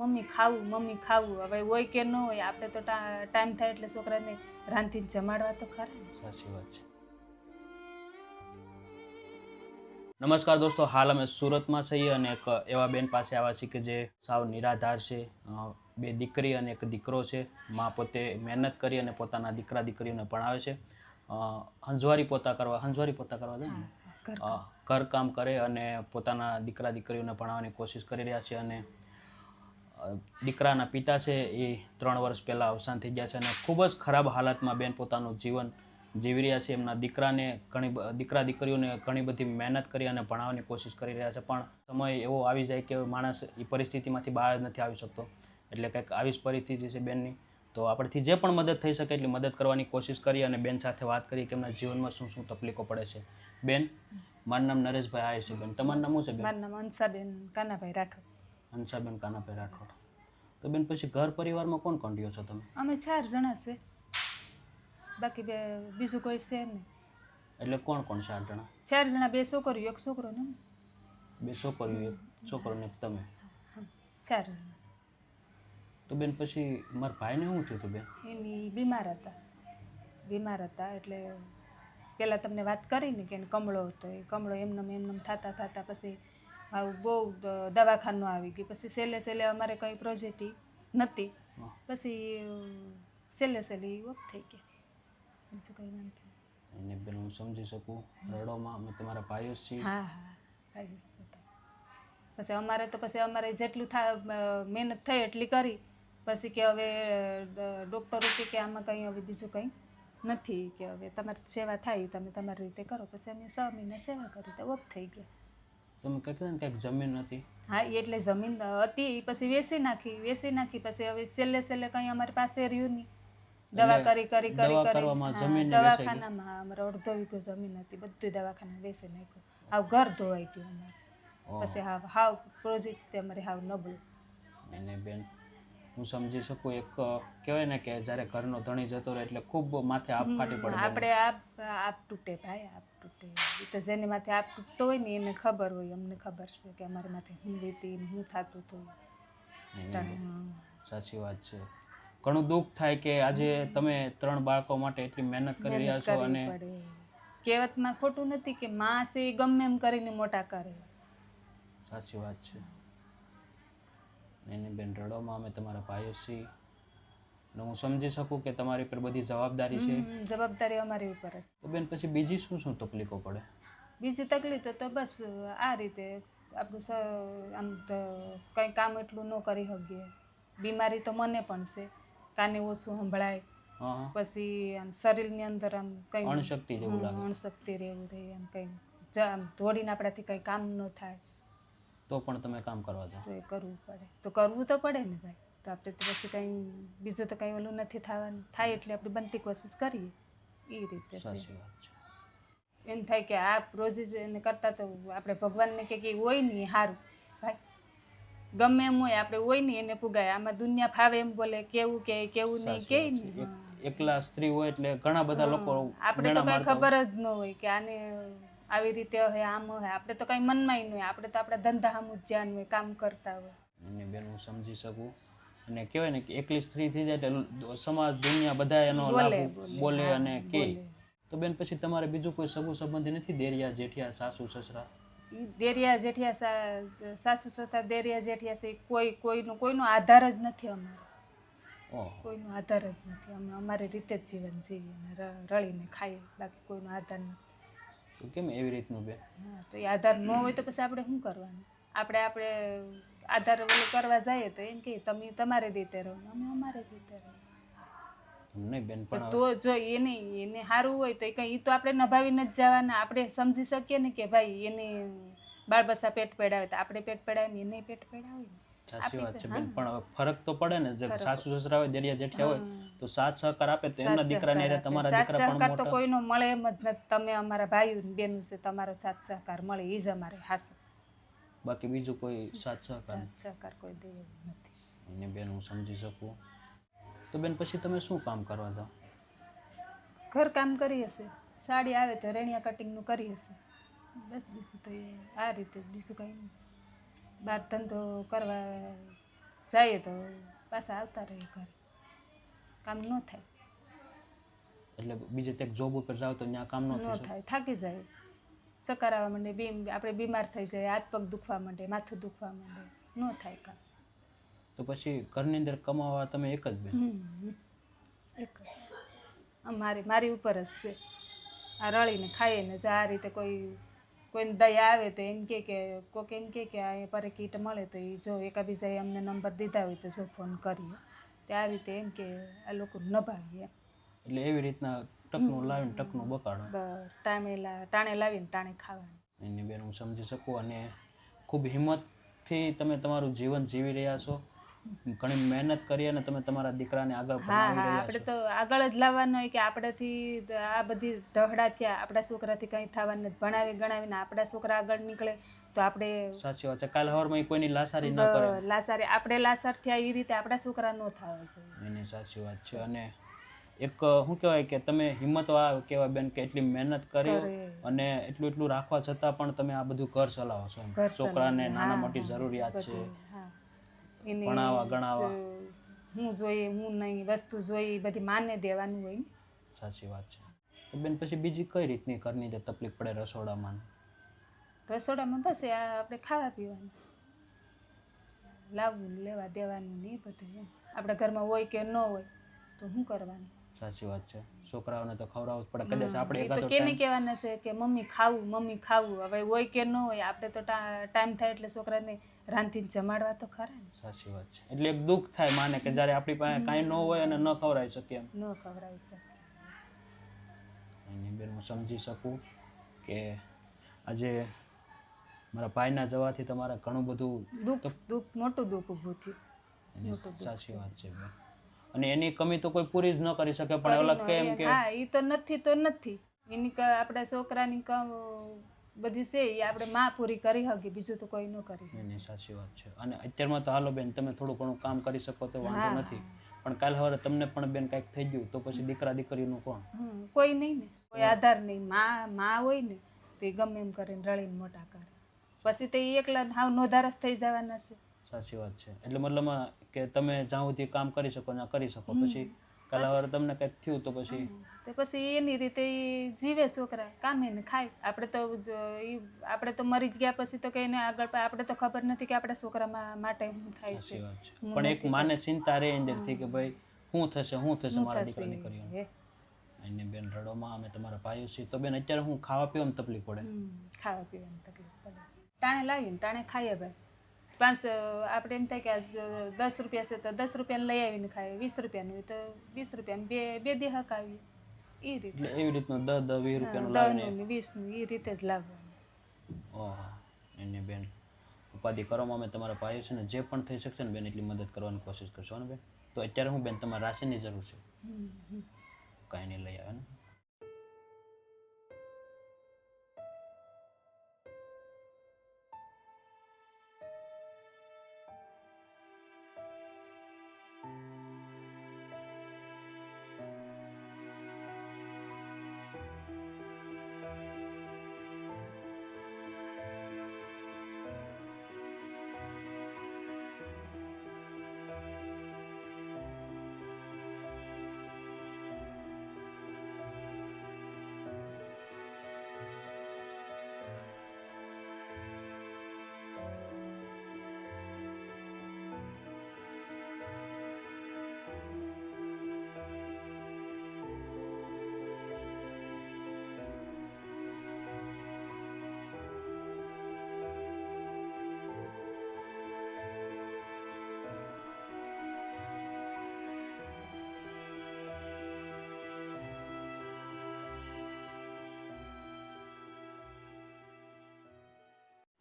Mummy ખાવું. હવે હોય કે ન હોય, આપણે તો ટાઈમ થાય એટલે છોકરાને રાંધીને જમાડવા તો ખરા. સાચી વાત છે. નમસ્કાર દોસ્તો, હાલ અમે સુરતમાં છીએ અને એક એવા બેન પાસે આવ્યા છીએ કે જે સાવ નિરાધાર છે. 2 દીકરી અને 1 દીકરો છે. માં પોતે મહેનત કરી અને પોતાના દીકરા દીકરીઓને ભણાવે છે. હંજવારી પોતા કરવા દે ને ઘરકામ કરે અને પોતાના દીકરા દીકરીઓને ભણાવવાની કોશિશ કરી રહ્યા છે. અને દીકરાના પિતા છે એ 3 વર્ષ પહેલાં અવસાન થઈ ગયા છે અને ખૂબ જ ખરાબ હાલતમાં બેન પોતાનું જીવન જીવી રહ્યા છે. એમના દીકરા દીકરીઓને ઘણી બધી મહેનત કરી અને ભણાવવાની કોશિશ કરી રહ્યા છે, પણ સમય એવો આવી જાય કે માણસ એ પરિસ્થિતિમાંથી બહાર જ નથી આવી શકતો. એટલે કંઈક આવી જ પરિસ્થિતિ છે બેનની. તો આપણથી જે પણ મદદ થઈ શકે એટલી મદદ કરવાની કોશિશ કરી અને બેન સાથે વાત કરી કે એમના જીવનમાં શું શું તકલીફો પડે છે. બેન, મારું નામ નરેશભાઈ આય છે. બેન, તમારું નામ શું છે? મારું નામ હંસાબેન કાનાભાઈ રાઠોડ. હંસાબેન કાનાભાઈ રાઠોડ. તો બેન, પછી ઘર પરિવારમાં કોણ કોણ રહ્યો છો તમે? અમે 4 જણા છે, બાકી બીજું કોઈ છે નહીં. એટલે કોણ કોણ 4 જણા? 4 જણા, 2 છોકરીઓ 1 છોકરો ને. 2 છોકરીઓ, 1 છોકરો ને તમે? 4 જણા. તો બેન, પછી મારા ભાઈને શું થયું હતું બેન? એની બીમાર હતા એટલે પહેલાં તમને વાત કરી ને કે એને કમળો હતો. એ કમળો એમને થતા પછી આવું બહુ દવાખાનું આવી ગયું. પછી છેલ્લે અમારે કંઈ પ્રોજેક્ટ નથી, પછી છેલ્લે ઓફ થઈ ગયા. બીજું કંઈ વાંધો એને બેન હું સમજી શકું, રડોમાં અમે તમારા ભાઈઓ છીએ. હા ભાઈઓ છે. પછી અમારે જેટલું મહેનત થઈ એટલી કરી. પછી કે હવે ડૉક્ટરો કે આમાં કંઈ હવે બીજું કંઈ નથી, કે હવે તમારી સેવા થાય તમે તમારી રીતે કરો. પછી અમે 6 મહિના સેવા કરી તો ઓફ થઈ ગયા. તમે કહેતા ને કંઈક જમીન હતી? હા, એટલે જમીન હતી, પછી વેચી નાખી. પછી હવે છેલ્લે કંઈ અમારી પાસે રહ્યું નહીં. દવા કરી દવાખાનામાં અમારે 1.5 વીઘો જમીન હતી, બધું દવાખાના વેચી નાખ્યું. હાવ ઘર ધોવાઈ ગયું અમારે. પછી હાવ પ્રોજેક્ટ અમારે હાવ નબળું. એને બેન હું સમજી શકું. એક કહેવાય ને કે જ્યારે ઘરનો ધણી જતો રહે એટલે ખૂબ માથે આપ ફાટી પડે. આપણે આપ તૂટે ભાઈ, આપ તૂટે. એ તો જેને માથે આપ તૂટતો હોય ને એને ખબર હોય. અમને ખબર છે કે અમારી માથે શું વીતી ને શું થતું હતું. સાચી વાત છે. ઘણું દુઃખ થાય કે આજે તમે 3 બાળકો માટે એટલી મહેનત કરી રહ્યા છો. અને કહેવતમાં ખોટું નથી કે માં છે એ ગમે એમ કરીને મોટા કરે. સાચી વાત છે. એને બેન રડોમાં અમે તમારા ભાઈઓ છીએ અને હું સમજી શકું કે તમારી પર બધી જવાબદારી છે. જવાબદારી અમારી ઉપર છે. તો બેન, પછી બીજી શું તકલીફો પડે? બીજી તકલીફ તો બસ આ રીતે આપણું આમ તો કંઈ કામ એટલું ન કરી શકીએ. બીમારી તો મને પણ છે, કાને ઓછું સંભળાય. પછી આમ શરીરની અંદર આમ કંઈ અણશક્તિ જેવું લાગે. અણશક્તિ રહેવું રહે. આમ કંઈ આમ દોડીને આપણાથી કંઈ કામ ન થાય તો પણ તમે કામ કરવા જાઓ તો એ કરવું પડે. તો કરવું તો પડે ને ભાઈ. તો આપણે તો પછી કંઈ બીજું તો કંઈ ઓલું નથી થવાનું. થાય એટલે આપણે બનતી કોશિશ કરીએ એ રીતે. સાચી વાત છે. એમ થાય કે આ પ્રોજેક્ટ એને કરતાં તો આપણે ભગવાનને કે હોય નહીં સારું ભાઈ. ગમે એમ હોય આપણે હોય નહીં એને પુગાય. આમાં દુનિયા ફાવે એમ બોલે, કેવું નહીં કે નહીં. એકલા સ્ત્રી હોય એટલે ઘણા બધા લોકો આપણે તો કંઈ ખબર જ ન હોય કે આને આવી રીતે હોય, આમ હોય. આપણે તો કંઈ મનમાં ન હોય. આપણે તો આપણા ધંધા સામું જ ધ્યાન હોય, કામ કરતા હોય. અને બેન હું સમજી શકું. અને કહેવાય ને કે એકલી સ્ત્રી થઈ જાય એટલે સમાજ દુનિયા બધા એનો બોલે અને કહે. તો બેન, પછી તમારે બીજું કોઈ સગું સંબંધી નથી? દેરિયા જેઠિયા, સાસુ સસરા? દેરિયા જેઠિયા, સાસુ સસરા, દેરિયા જેઠિયા છે. કોઈનો આધાર જ નથી અમારે. કોઈનો આધાર જ નથી. અમે અમારી રીતે જ જીવન જીવીએ, રળીને ખાઈએ, બાકી કોઈનો આધાર નથી. તો કેમ એવી રીતનું બેન? હા, તો એ આધાર ન હોય તો પછી આપણે શું કરવાનું? આપણે આધાર ઓલું કરવા જઈએ તો એમ કે તમે તમારી રીતે રહો, અમે અમારી રીતે રહો. નહીં બેન, પણ તો જો એને સારું હોય તો કંઈ એ તો આપણે નભાવીને જ જવાના. આપણે સમજી શકીએ ને કે ભાઈ એને બાળ બચ્ચા પેટ પેડાવે તો આપણે પેટ પેડાવે ને એને પેટ પેડાવે. સાચી વાત છે બેન, પણ ફરક તો પડે ને. જે સાસુ સસરા હોય, દેરિયા જેઠિયા હોય તો સાથ સહકાર આપે તો એમના દીકરાને તમારા દીકરા પણ સહકાર તો કોઈનો મળે એમ જ નથી. તમે અમારા ભાઈઓ બેનું છે, તમારો સાથ સહકાર મળે એ જ અમારે હાસું. બાકી બીજું કોઈ સાથ સહકાર કોઈ દે નથી. એને બેન હું સમજી શકું. તો બેન, પછી તમે શું કામ કરવા જાઓ? ઘર કામ કરી હશે, સાડી આવે તો રેણિયા કટિંગનું કરી હશે, બસ. બીજું તો આ રીતે બીજું કંઈ નહીં. બહાર ધંધો કરવા જઈએ તો પાછા આવતા રહીએ ઘરે, કામ ન થાય. એટલે બીજે ત્યાં જોબ ઉપર જાવ તો ત્યાં કામ ન ન થઈ શકે? થાય, થાકી જાય, ચક્કર આવવા માંડે, આપણે બીમાર થઈ જાય, હાથ પગ દુખવા માંડે, માથું દુખવા માંડે, ન થાય કામ. તો પછી ઘરની અંદર કમાવા તમે એક જ બેન? એક મારી ઉપર જ છે. આ રળીને ખાઈએ ને જો આ રીતે કોઈને દયા આવે તો એમ કે કોઈક એમ કે આ પર કીટ મળે તો એ જો એકાબીજાએ અમને નંબર દીધા હોય તો જો ફોન કરીએ, તો આ રીતે એમ કે આ લોકો નભાવીએ. એટલે એવી રીતના ટકનું લાવીને ટકનું બકાડો. ટાણે લાવીને ટાણે ખાવાનું. એની બેન હું સમજી શકું. અને ખૂબ હિંમતથી તમે તમારું જીવન જીવી રહ્યા છો, ઘણી મહેનત કરી અને તમે તમારા દીકરાને આગળ ભણાવી રહ્યા આપણે છો. તો આગળ જ લાવવાનું હોય કે આપણાથી આ બધી ઢહડા થયા, આપણા છોકરાથી કંઈ થવાનું નથી. ભણાવી ગણાવીને આપણા છોકરા આગળ નીકળે તો આપણે સાચી વાત છે. કાલ હવારમાં કોઈની લાસારી ન કરે. લાસારી આપણે લાસાર થયા એ રીતે આપણા છોકરા ન થવા જોઈએ. એની સાચી વાત છે. અને એક શું કહેવાય કે તમે હિંમતવાળા કહેવાય બેન કે એટલી મહેનત કરી અને એટલું રાખવા છતાં પણ તમે આ બધું ઘર ચલાવો છો. છોકરાને નાના મોટી જરૂરિયાત છે, ભણાવવા ગણાવવા, હું જોઈએ હું નહીં વસ્તુ જોઈએ એ બધી માને દેવાનું હોય. સાચી વાત છે. તો બેન પછી બીજી કઈ રીતની ઘરની જે તકલીફ પડે રસોડામાં? રસોડામાં બસ આ આપણે ખાવા પીવાનું, લાવવું લેવા દેવાનું ને એ બધું. આપણા ઘરમાં હોય કે ન હોય તો શું કરવાનું? સાચી વાત છે. છોકરાઓને તો ખવડાવવું જ પડે. કદાચ આપણે તો કેને કહેવાના છે કે મમ્મી ખાવું. હવે હોય કે ન હોય આપણે તો ટાઈમ થાય એટલે છોકરાને રાંધીને જમાડવા તો ખરા ને. સાચી વાત છે. એટલે એક દુઃખ થાય માને કે જ્યારે આપણી પાસે કાંઈ ન હોય અને ન ખવડાવી શકીએ એમ. ન ખવડાવી શકીએ. એની બેન હું સમજી શકું કે આજે મારા ભાઈના જવાથી તમારા ઘણું બધું મોટું દુઃખ ઊભું થયું. સાચી વાત છે બેન. અને એની કમી તો કોઈ પૂરી જ ન કરી શકે. પણ અલગ કેમ કે હા એ તો નથી એની આપણા છોકરાની બધી છે એ આપણે માં પૂરી કરી શકીએ, બીજું તો કોઈ ન કરી. એની સાચી વાત છે. અને અત્યારમાં તો હાલો બેન તમે થોડું ઘણું કામ કરી શકો તો વાંધો નથી, પણ કાલ સવારે તમને પણ બેન કાંઈક થઈ ગયું તો પછી દીકરા દીકરીનું કોણ? કોઈ નહીં ને, કોઈ આધાર નહીં. માં હોય ને તો એ ગમે એમ કરીને રળીને મોટા કરે, પછી તો એ એકલા હાવ નોધારસ થઈ જવાના છે. સાચી વાત છે. એટલે મતલબમાં કે તમે જ્યાં સુધી કામ કરી શકો ત્યાં કરી શકો, પછી કાલ સવારે તમને કંઈક થયું તો પછી એની રીતે એ જીવે છોકરા, કામે ને ખાય. આપણે તો મરી જ ગયા પછી તો કઈને આગળ આપણે તો ખબર નથી કે આપણા છોકરા માટે શું થાય છે. સાચી વાત છે. પણ એક માને ચિંતા રહે અંદરથી કે ભાઈ શું થશે મારા દીકરા દીકરીઓને. એને બેન રડોમાં અમે તમારા ભાઈઓ છીએ. તો બેન અત્યારે હું ખાવા પીવામાં તકલીફ પડે? ખાવા પીવાની તકલીફ પડે. ટાણે લાવીને ટાણે ખાઈએ ભાઈ. આપણે એમ થાય કે 10 રૂપિયા છે તો 10 રૂપિયાને લઈ આવીને ખાઈએ, 20 રૂપિયાનું હોય તો 20 રૂપિયાનું બે દી હકાવીએ. એ રીતે એટલે એવી રીતનું 10-20 રૂપિયાનું 20નું એ રીતે જ લાવવાનું. ઓહો. એને બેન ઉપાધિ કરવામાં અમે તમારા ભાઈઓ છે ને જે પણ થઈ શકશે ને બેન એટલી મદદ કરવાની કોશિશ કરશો ને બેન. તો અત્યારે હું બેન તમારા રાશનની જરૂર છે? કાંઈ નહીં લઈ આવે ને.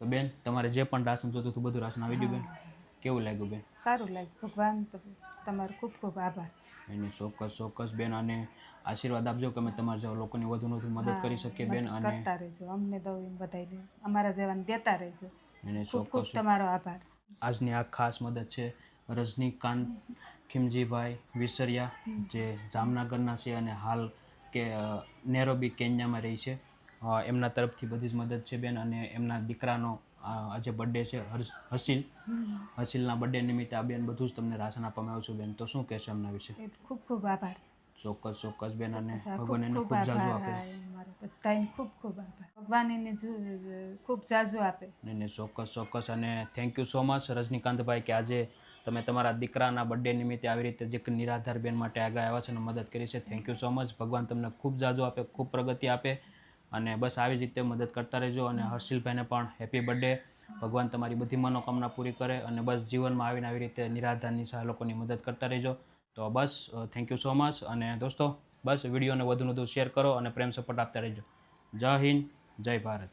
તો બેન તમારે જે પણ રાશન જોતું હતું બધું રાશન આવી ગયું બેન? કેવું લાગ્યું બેન? સારું લાગ્યું. ભગવાન તમારો ખૂબ ખૂબ આભાર. એની ચોક્કસ બેન. અને આશીર્વાદ આપજો કે અમે તમારા જેવા લોકોની વધુ મદદ કરી શકીએ બેન. અને કરતા રહેજો અમને બધાને અમારા જેવાને દેતા રહેજો. એને ખૂબ ખૂબ તમારો આભાર. આજની આ ખાસ મદદ છે રજનીકાંત ખીમજીભાઈ વિસરિયા, જે જામનગરના છે અને હાલ કે નેરોબી કેન્યામાં રહી છે. એમના તરફથી બધી જ મદદ છે બેન. અને એમના દીકરાનો આજે બર્થડે છે હસીલ હસીલના બર્થડે નિમિત્તે આ બેન બધું જ તમને રાશન આપવામાં આવ્યું છે બેન, તો શું કહેશો એમના વિશે? એ ખૂબ ખૂબ આભાર. ચોક્કસ ચોક્કસ બેન, અને હા, ભગવાન એને ખૂબ જાજુ આપે. હા, એ મારો બધાને ખૂબ ખૂબ આભાર. ભગવાન એને ખૂબ જાજુ આપે. નહીં નહીં, ચોક્કસ ચોક્કસ. અને થેન્ક યુ સો મચ રજનીકાંતભાઈ કે આજે તમે તમારા દીકરાના બર્થડે નિમિત્તે આવી રીતે જે નિરાધાર બેન માટે આગળ આવ્યા છે અને મદદ કરી છે. Thank you so much. ભગવાન તમને ખૂબ જાજુ આપે, ખૂબ પ્રગતિ આપે, અને બસ આવી જ રીતે મદદ કરતા રહેજો. અને હર્ષિલભાઈને પણ હેપી બર્થડે. ભગવાન તમારી બધી મનોકામના પૂરી કરે, અને બસ જીવનમાં આવીને આવી રીતે નિરાધારની સહ લોકોની મદદ કરતા રહેજો. તો બસ થેન્ક યુ સો મચ. અને દોસ્તો બસ વિડીયોને વધુ શેર કરો અને પ્રેમ સપોર્ટ આપતા રહેજો. જય હિન્દ, જય ભારત.